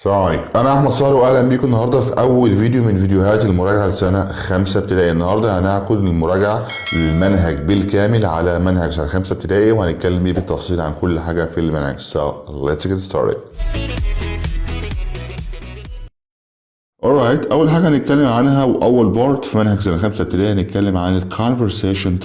السلام عليكم، انا احمد صالح واهلا بيكم النهارده في اول فيديو من فيديوهات المراجعه لسنه 5 ابتدائي. النهارده هناخد المراجعه للمنهج بالكامل على منهج سنه 5 ابتدائي، وهنتكلم بيه بالتفصيل عن كل حاجه في المنهج. So let's get started. alright، أول حاجة هنتكلم عنها وأول بارت في منهج سنة 5 ابتدائي هنتكلم عن ال conversation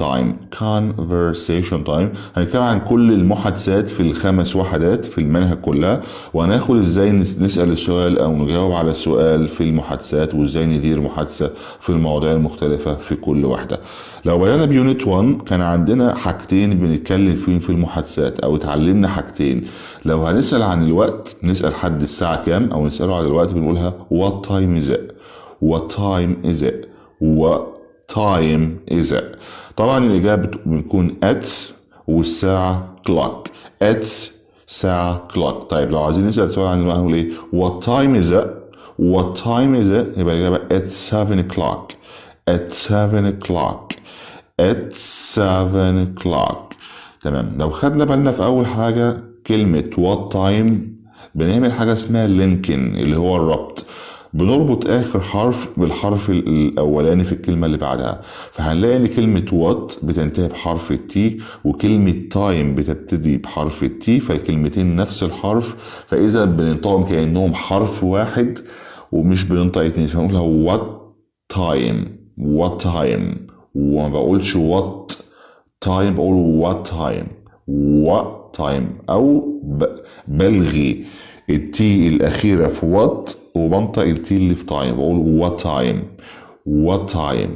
time. هنتكلم عن كل المحادثات في ال5 وحدات في المنهج كلها، وهناخد ازاي نسأل السؤال أو نجاوب على السؤال في المحادثات، وازاي ندير محادثة في المواضيع المختلفة في كل واحدة. لو بدأنا بيونت 1 كان عندنا حاجتين بنتكلم فيهم في المحادثات، أو اتعلمنا حاجتين. لو هنسأل عن الوقت نسأل حد الساعة كام، أو نسأله عن الوقت بنقولها what time is it. what time is it. what time is it. طبعا الإجابة بتكون at والساعة clock. at ساعة clock. طيب لو عايزين نسأل سؤال عن الوقت نقول ايه؟ what time is it. what time is it يبقى الإجابة at 7 o'clock. at 7 o'clock. at 7 o'clock. تمام. لو خدنا بالنا في أول حاجة كلمة what time بنعمل حاجة اسمها لينكين اللي هو الربط. بنربط آخر حرف بالحرف الأولاني في الكلمة اللي بعدها، فهنلاقي إن كلمة what بتنتهي بحرف التي، وكلمة time بتبتدي بحرف التي، فالكلمتين نفس الحرف، فإذا بننطقهم كأنهم حرف واحد ومش بننطق اتنين، فنقولها what time. what time. وما بقولش what time، بقول what time. what time. أو بلغي التي الأخيرة في what وبنطق التي اللي في time، بقول what time. what time.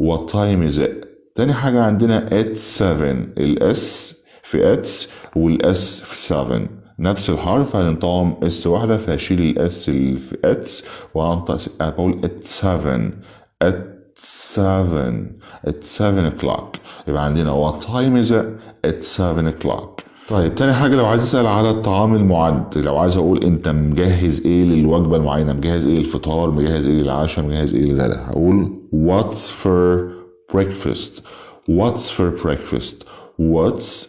what time is it. تاني حاجة عندنا at 7. الاس في at والاس في 7 نفس الحرف، هننطقهم اس واحدة، فهشيل الاس اللي في at وهنطق بقول at 7. at 7. at 7 o'clock. يبقى عندنا what time is it at 7 o'clock. طيب تاني حاجة لو عايز اسأل على الطعام المعد، لو عايز اقول انت مجهز ايه للوجبة المعينة، مجهز ايه للفطار، مجهز ايه للعشاء، مجهز ايه للغدا، هقول what's for breakfast. what's for breakfast. what's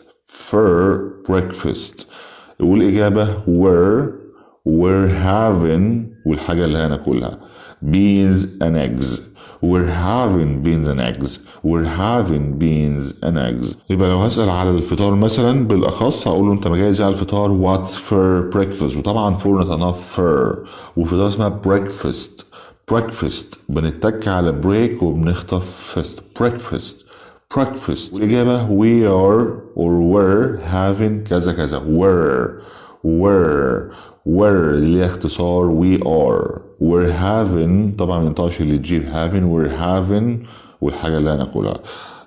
for breakfast. والإجابة we're having، والحاجة اللي هناكلها beans and eggs. we're having beans and eggs. we're having beans and eggs. يبقى لو هسأل على الفطار مثلا بالأخص هقول له أنت مجهز على الفطار what's for breakfast. وطبعا for نطقناها for، والفطار اسمها breakfast. breakfast بنتك على break وبنخطف fast. breakfast. breakfast. والإجابة we are or we're having كذا كذا. we're اللي هي اختصار we are. we're having طبعا منطقش اللي تجيب having. we're having والحاجة اللي هناكلها.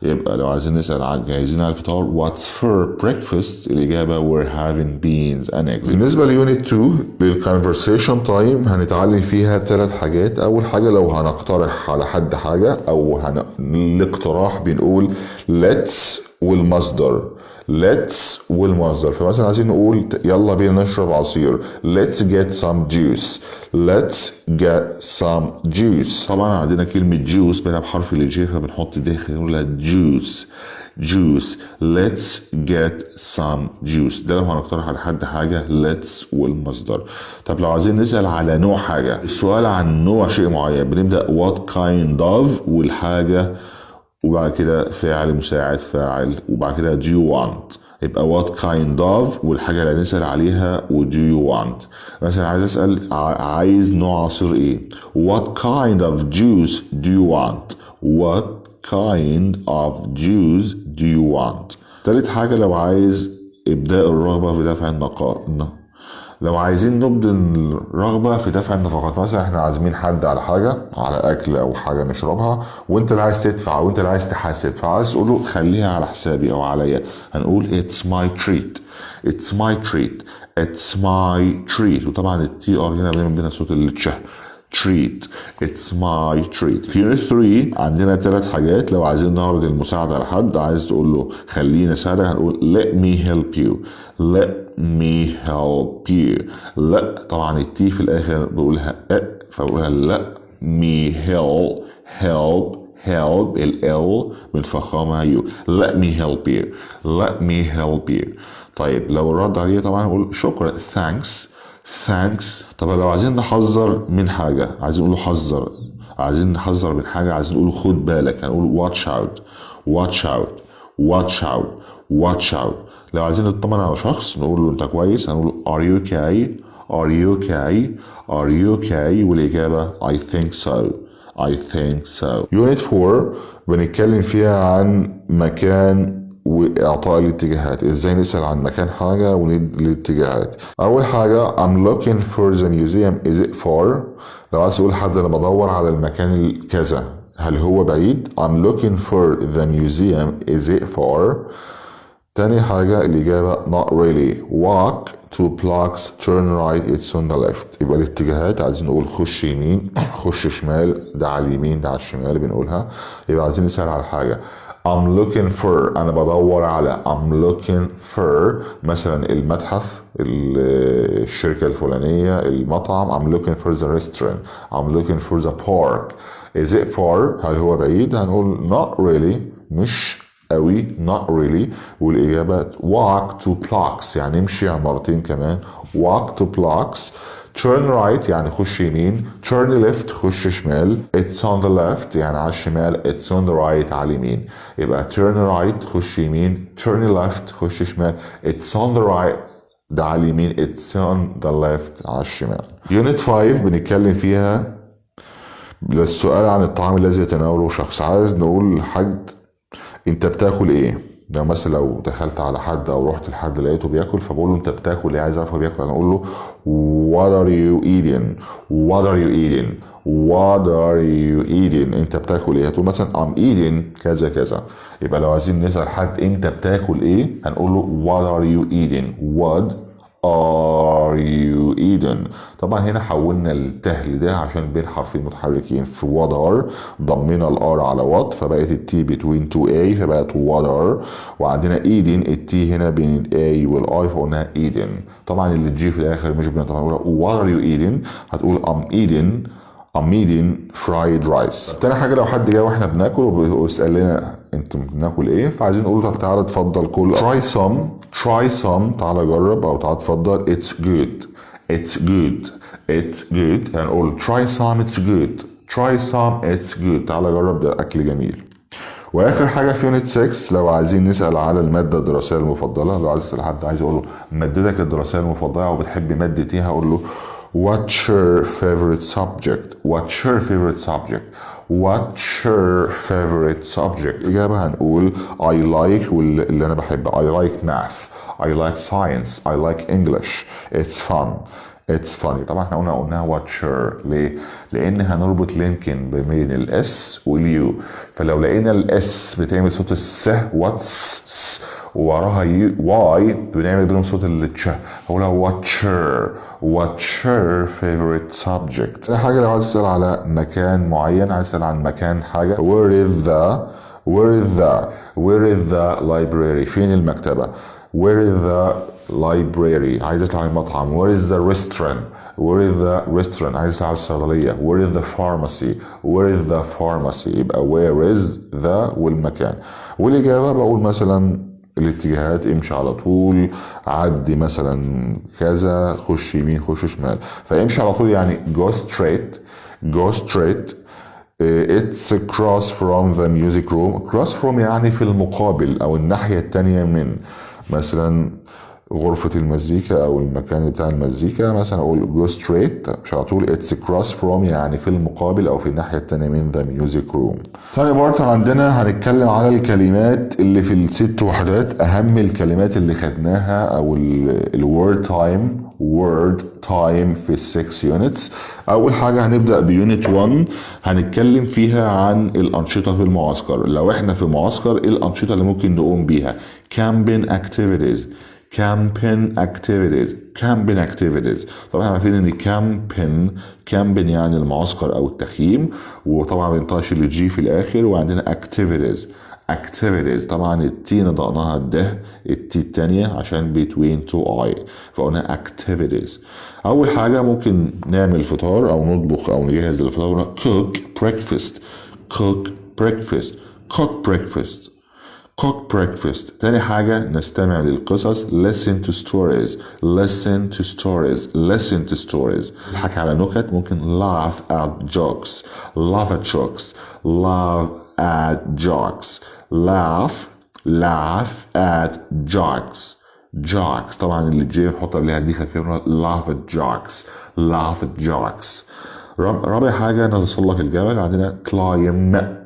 يبقى لو عايزين نسأل جاهزين على الفطار what's for breakfast، الإجابة we're having beans and eggs. بالنسبة ليونت 2 للconversation time هنتعلم فيها 3 حاجات. أول حاجة لو هنقترح على حد حاجة أو الاقتراح بنقول let's والمصدر. let's والمصدر. فمثلا عايزين نقول يلا بينا نشرب عصير let's get some juice. let's get some juice. طبعا عندنا كلمة juice بقى بحرف الجي، فبنحط داخل نقولها juice. juice. let's get some juice. ده لو هنقترح على حد حاجة let's والمصدر. طب لو عايزين نسأل على نوع حاجة، السؤال عن نوع شيء معين بنبدأ what kind of والحاجة، وبعد كده فاعل مساعد فاعل، وبعد كده do you want. يبقى what kind of والحاجة اللي هنسأل عليها و do you want. مثلا عايز أسأل عايز نوع عصير ايه، what kind of juice do you want. what kind of juice do you want. تالت حاجة لو عايز إبداء الرغبة في دفع النقاط، لو عايزين نبدأ الرغبة في دفع النفقات، مثلا احنا عازمين حد على حاجة، على أكل أو حاجة نشربها، وانت اللي عايز تدفع وانت اللي عايز تحاسب، فعايز تقول له خليها على حسابي أو عليا، هنقول it's my treat. it's my treat. it's my treat. وطبعا التي ار هنا دايما بينا صوت التش. treat. it's my treat. في يونت 3 عندنا 3 حاجات. لو عايزين نعرض المساعدة على حد، عايز تقول له خليني أساعدك، هنقول let me help you. let me help you. لا طبعا التي في الآخر بقولها فبقولها let me help ال بنفخمها you. let me help you. let me help you. طيب لو الرد عليه طبعا هقول شكرا thanks. thanks. طب لو عايزين نحذر من حاجة، عايزين نقول حذر، عايزين نحذر من حاجة، عايزين نقول خد بالك، هنقول watch out watch out watch out watch out. لو عايزين نطمن على شخص نقول له انت كويس، هنقول are you okay are you okay are you okay، والإجابة I think so I think so. Unit 4 بنتكلم فيها عن مكان وإعطاء الاتجاهات، إزاي نسأل عن مكان حاجة وندي الاتجاهات. أول حاجة I'm looking for the museum is it far. لو عايز أقول حد أنا بدور على المكان الكذا هل هو بعيد؟ I'm looking for the museum is it far. تاني حاجة الإجابة not really. walk 2 blocks turn right it's on the left. يبقى الاتجاهات عايزين نقول خش يمين خش شمال، ده على اليمين ده على الشمال بنقولها. يبقى عايزين نسأل على حاجة I'm looking for، أنا بدور على I'm looking for مثلا المتحف، الشركة الفلانية، المطعم. I'm looking for the restaurant I'm looking for the park is it far، هل هو بعيد؟ هنقول not really مش قوي not really، والإجابة walk 2 blocks يعني امشي عمارتين كمان walk 2 blocks. turn right يعني خش يمين turn left خش شمال it's on the left يعني على الشمال it's on the right على اليمين. يبقى turn right خش يمين turn left خش شمال it's on the right ده على اليمين it's on the left على الشمال. unit 5 بنتكلم فيها السؤال عن الطعام الذي يتناوله شخص. عايز نقول لحد انت بتاكل ايه؟ لو مثلا لو دخلت على حد او رحت لحد لقيته بياكل فبقول له انت بتاكل ايه، عايز اعرف هو بياكل، انا اقول له what are you eating what are you eating what are you eating، انت بتاكل ايه؟ هتقول مثلا I'm eating كذا كذا. يبقى لو عايزين نسأل حد انت بتاكل ايه هنقول له what are you eating what are you eating. طبعا هنا حولنا الته لده عشان بين حرفين متحركين. في what are ضمينا الار على what فبقت التي between 2a فبقت what are، وعندنا eating التي هنا بين الاي والاي فقلنا eating. طبعا اللي تجي في الاخر مش بنطلع نقول what are you eating، هتقول I'm eating fried rice. تاني حاجة لو حد جاي واحنا بناكل ويسأل لنا انتم بناكل ايه فعايزين نقول له طب تعالى اتفضل كل try some تعالى جرب او تعالى اتفضل it's good هنقول try some it's good تعالى جرب ده اكل جميل. واخر حاجه في يونت 6 لو عايزين نسال على الماده الدراسيه المفضله، لو عايز اسال حد عايز اقول له مادتك الدراسيه المفضله وبتحب ماده ايه هقول له what's your favorite subject. إجابة هنقول I like واللي أنا بحبه I like math I like science I like English it's funny. طبعا احنا قلنا what's your ليه؟ لأن هنربط لينكين بين الاس واليو، فلو لقينا الاس بتعمل صوت الس what's ووراها واي بنعمل بينهم صوت التش هقولها what's your favorite subject. تاني حاجة لو عايز اسأل على مكان معين، عايز اسأل عن مكان حاجة where is the library فين المكتبة where is the library. عايز اسأل عن المطعم where is the restaurant عايز اسأل عن الصيدلية where is the pharmacy يبقى where is the والمكان. والإجابة بقول مثلا الاتجاهات امشي على طول عدي مثلا كذا خش يمين خش شمال. فامشي على طول يعني go straight it's across from the music room across from يعني في المقابل او الناحية التانية من مثلا غرفة المزيكا او المكان بتاع المزيكا مثلا اقول go straight مش على طول it's across from يعني في المقابل او في الناحية التانية من the music room. تاني بارت عندنا هنتكلم على الكلمات اللي في الست وحدات، اهم الكلمات اللي خدناها او الword time في السكس يونتس. اول حاجة هنبدأ بيونت 1 هنتكلم فيها عن الانشطة في المعسكر. لو احنا في معسكر ايه الانشطة اللي ممكن نقوم بيها؟ camping activities طبعا عارفين ان camping يعني المعسكر او التخييم، وطبعا بينطقش اللي جي في الاخر، وعندنا activities طبعا التي نطقناها ده التي التانية عشان between two I فقلنا activities. اول حاجة ممكن نعمل فطار او نطبخ او نجهز للفطار cook breakfast cook breakfast. تاني حاجة نستمع للقصص listen to stories listen to stories listen to stories. نضحك على نكت ممكن laugh at jokes laugh at jokes laugh at jokes laugh at jokes jokes. طبعا اللي بجي نحط قبلها دي خفيفة laugh at jokes. رابع حاجة نتسلق الجبل. عندنا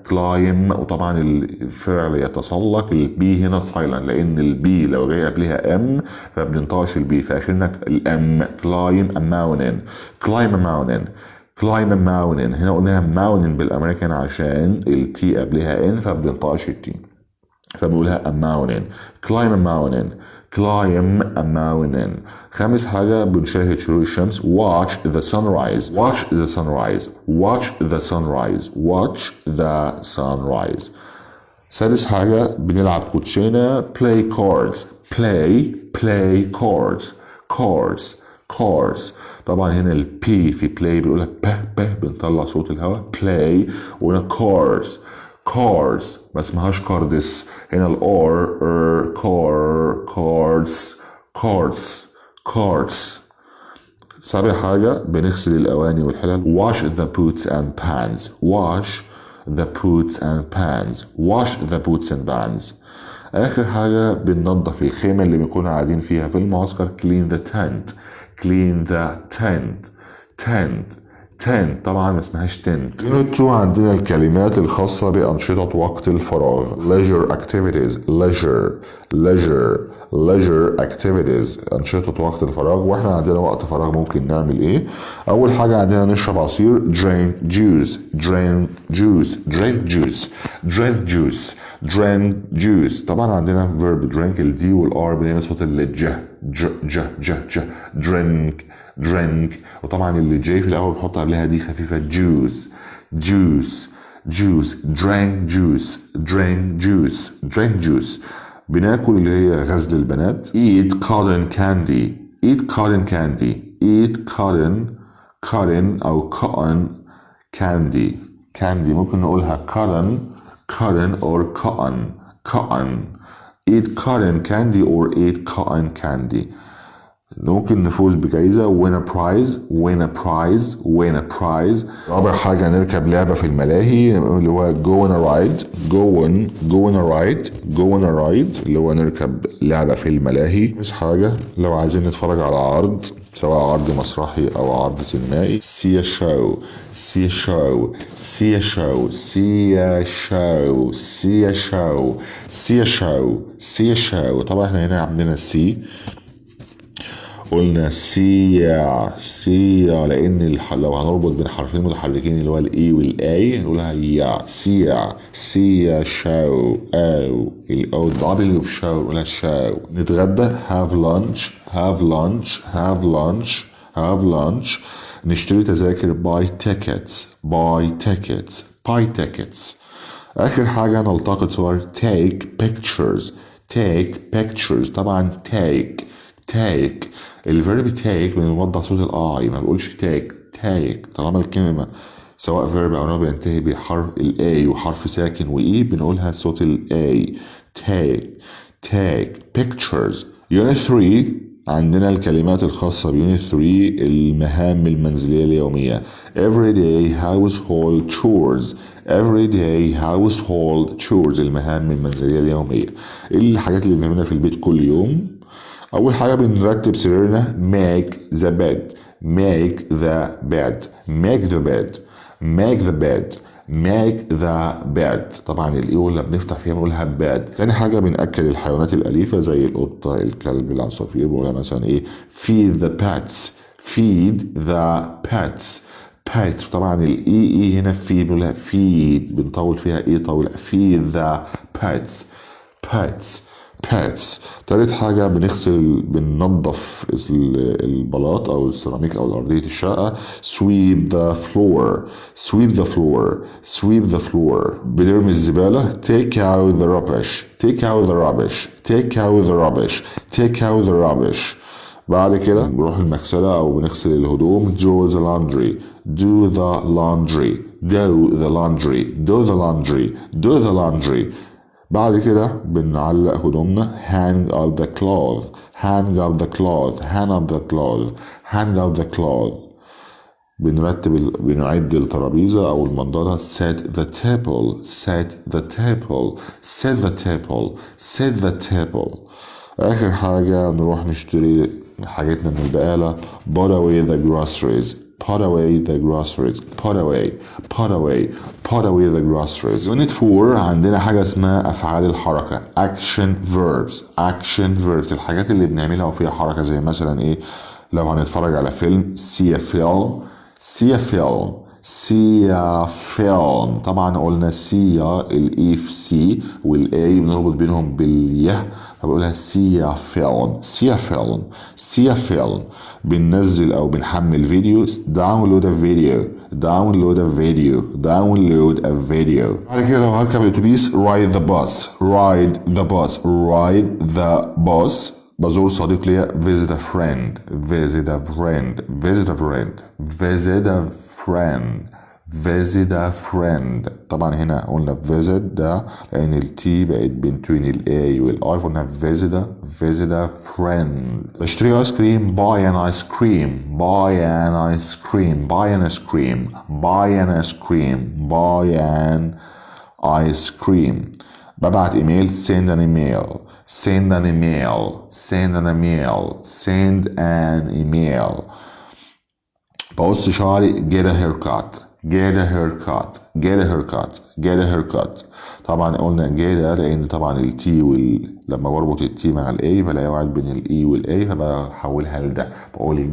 climb وطبعا الفعل يتسلق. البي هنا سايلنت لأن البي لو جاي قبلها ام فبننطقش البي فآخرنا الام. climb a mountain هنا قلناها mountain بالأمريكان عشان التي قبلها ان فبننطقش التي فبنقولها a mountain. climb a mountain. خامس حاجة بنشاهد شروق الشمس watch the sunrise. سادس حاجة بنلعب كوتشينة play cards. طبعا هنا البي في play بنقولها ب بنطلع صوت الهواء play. وهنا cars ما اسمهاش كاردس. هنا الار cards. سابع حاجة بنغسل الأواني والحلل wash the pots and pans. آخر حاجة بننظف الخيمة اللي بنكون قاعدين فيها في المعسكر clean the tent. طبعا ما اسمهاش تنت. يونت 2 عندنا الكلمات الخاصة بأنشطة وقت الفراغ leisure activities أنشطة وقت الفراغ. واحنا عندنا وقت فراغ ممكن نعمل ايه؟ أول حاجة عندنا نشرب عصير drink juice. طبعا عندنا verb drink الدي والار بنعمل صوت الج drink. وطبعا اللي جاي في الاول بنحط قبلها دي خفيفه juice drink juice. بناكل اللي هي غزل البنات eat cotton او cotton candy ممكن نقولها cotton or cotton eat cotton candy or eat cotton candy. ممكن نفوز بجائزة win a prize. رابع حاجة نركب لعبة في الملاهي اللي هو go on a ride اللي هو نركب لعبة في الملاهي. خامس حاجة لو عايزين نتفرج على عرض سواء عرض مسرحي أو عرض سينمائي see a show. طبعا احنا هنا عندنا see قلنا سيا لان لو هنربط بين حرفين متحركين اللي هو الاي والاي نقولها يا سيا شاو او الدبليو في شاو نقولها شاو. نتغدى have lunch. نشتري تذاكر buy tickets. اخر حاجة نلتقط صور take pictures. طبعا take الفيرب take بنوضح صوت الاي ما بقولش take طالما الكلمة سواء فيرب او نوع بينتهي بحرف الاي وحرف ساكن واي بنقولها صوت الاي take pictures. Unit 3 عندنا الكلمات الخاصة بيونت 3 المهام المنزلية اليومية everyday household chores المهام المنزلية اليومية. الحاجات اللي بنعملها في البيت كل يوم. أول حاجة بنرتب سريرنا make the bed طبعا الإيه اللي بنفتح فيها بنقولها bed. تاني حاجة بنأكل الحيوانات الأليفة زي القطة الكلب العصافير بنقولها مثلا إيه feed the pets. طبعا الإي هنا feed بنقولها feed بنطول فيها إيه طول feed the pets. تالت حاجة بننظف البلاط أو السيراميك أو أرضية الشقة sweep the floor. بنرمي الزبالة take out the rubbish. بعد كده بنروح المغسلة أو بنغسل الهدوم do the laundry. بعد كده بنعلق هدومنا hang up the clothes hang up the clothes hang up the clothes hang up the clothes. بنعد الترابيزة أو المنضدة set the table set the table set the table set the table. آخر حاجة نروح نشتري حاجتنا من البقالة put away the groceries put away the groceries put away put away put away the groceries. unit 4 عندنا حاجة اسمها أفعال الحركة action verbs action verbs الحاجات اللي بنعملها وفيها حركة زي مثلا إيه لو هنتفرج على فيلم see a film see a film see a film. طبعا قلنا see الاي في سي والاي بنربط بينهم باليه فبقولها see a film see a film see a film. بننزل او بنحمل فيديو download a video download a video download a video. بعد كده لو هركب الاتوبيس ride the bus ride the bus ride the bus. بزور صديق ليا visit a friend visit a friend visit a friend visit a friend visit a friend. طبعا هنا قلنا visit ده لأن التي بقت between الاي والاي فقلنا visit a friend. بشتري ايس كريم buy an ice cream buy an ice cream buy an ice cream buy an ice cream buy an ice cream. ببعت ايميل send an email send an email send an email send an email. بقص شعري get a haircut get a haircut get a haircut get a haircut. طبعا قلنا get لان طبعا التي لما بربط التي مع الاي بلاقي واحد بين الاي والاي فبحولها لده بقول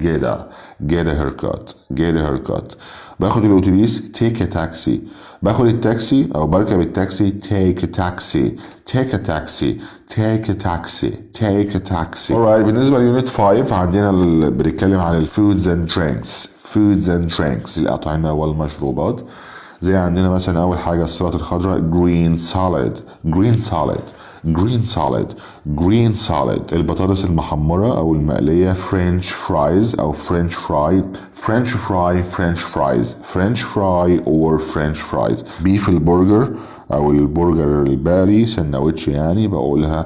get a haircut get a haircut. باخد الاتوبيس take a taxi باخد التاكسي او بركب التاكسي take a taxi take a taxi take a taxi take a taxi. alright بالنسبة ليونت 5 عندنا بنتكلم عن الفودز and drinks foods and drinks الأطعمة والمشروبات. زي عندنا مثلا أول حاجة السلطة الخضراء green salad green salad green salad green salad. البطاطس المحمرة أو المقلية French fries أو French fry French fry French fries French fry or French fries. beef البرجر أو البرجر الباري سندوتش يعني بقولها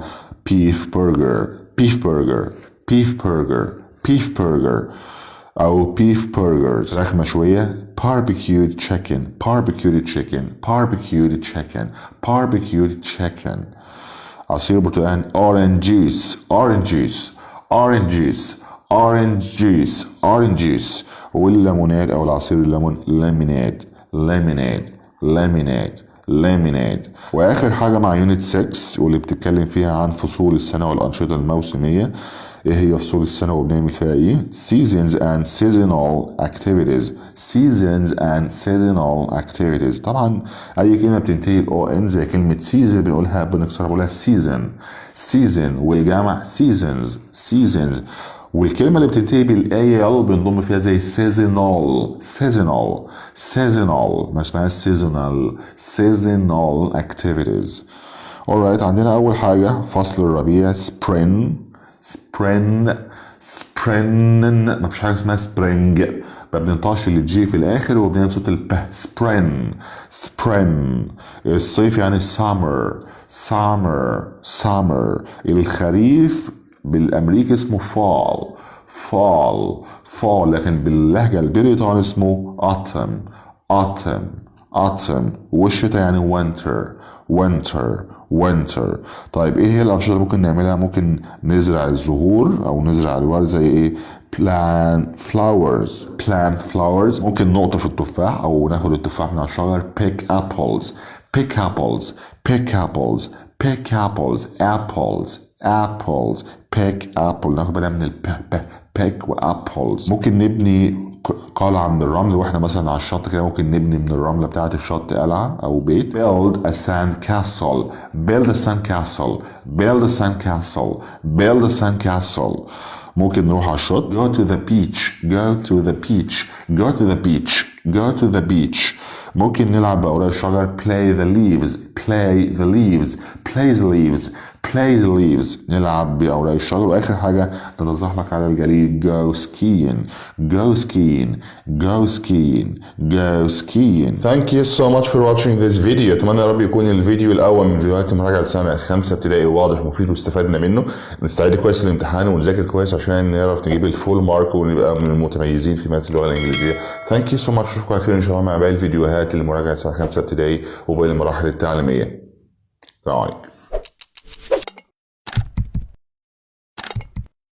beef burger beef burger beef burger beef burger أو beef burgers. فراخ مشوية barbecued chicken barbecued chicken barbecued chicken barbecued chicken. عصير برتقال orange juice orange juice orange juice orange juice orange juice. والليموناد أو العصير الليمون lemonade lemonade lemonade lemonade. وآخر حاجة مع يونت 6 واللي بتتكلم فيها عن فصول السنة والأنشطة الموسمية. ايه هي فصول السنة وبنعمل فيها ايه؟ seasons and seasonal activities seasons and seasonal activities. طبعا اي كلمة بتنتهي ب زي كلمة season بنقولها بنكسرها بنقولها season season والجمع seasons seasons. والكلمة اللي بتنتهي بالال بنضم فيها زي seasonal seasonal seasonal ما اسمها seasonal seasonal activities. alright عندنا أول حاجة فصل الربيع spring spring ما فيش حاجة اسمها spring ما بننطقش الجي في الآخر وبنعمل صوت الب spring spring. الصيف يعني summer summer summer. الخريف بالأمريكي اسمه fall fall fall لكن باللهجة البريطانية اسمه autumn autumn autumn. والشتاء يعني winter winter winter. طيب ايه هي الانشطه اللي ممكن نعملها؟ ممكن نزرع الزهور او نزرع الورد زي ايه plant flowers. ممكن نقطف التفاح او ناخد التفاح من على الشجر pick apples pick apples pick apples pick apples apples apples pick apple ناخد بالنا من pick وapples. ممكن نبني قلعة من الرمل واحنا مثلا على الشط كده ممكن نبني من الرملة بتاعة الشط قلعة أو بيت. build a sand castle build a sand castle build a sand castle build a sand castle. ممكن نروح على الشط go to the beach go to the beach go to the beach go to the beach. ممكن نلعب بأوراق الشجر play the leaves play the leaves play the leaves play the leaves نلعب بأوراق الشجر. وآخر حاجة نتزحلق على الجليد go skiing go skiing go skiing go skiing. Thank you so much for watching this video. أتمنى يا رب يكون الفيديو الأول من فيديوهات مراجعة سنة 5 ابتدائي واضح مفيد واستفدنا منه. نستعد كويس للامتحان ونذاكر كويس عشان نعرف نجيب الفول مارك ونبقى من المتميزين في مادة اللغة الإنجليزية. Thank you so much. أشوفكم على خير إن شاء الله مع باقي الفيديوهات لمراجعة سنة 5 ابتدائي وباقي المراحل التعليمية. السلام عليكم.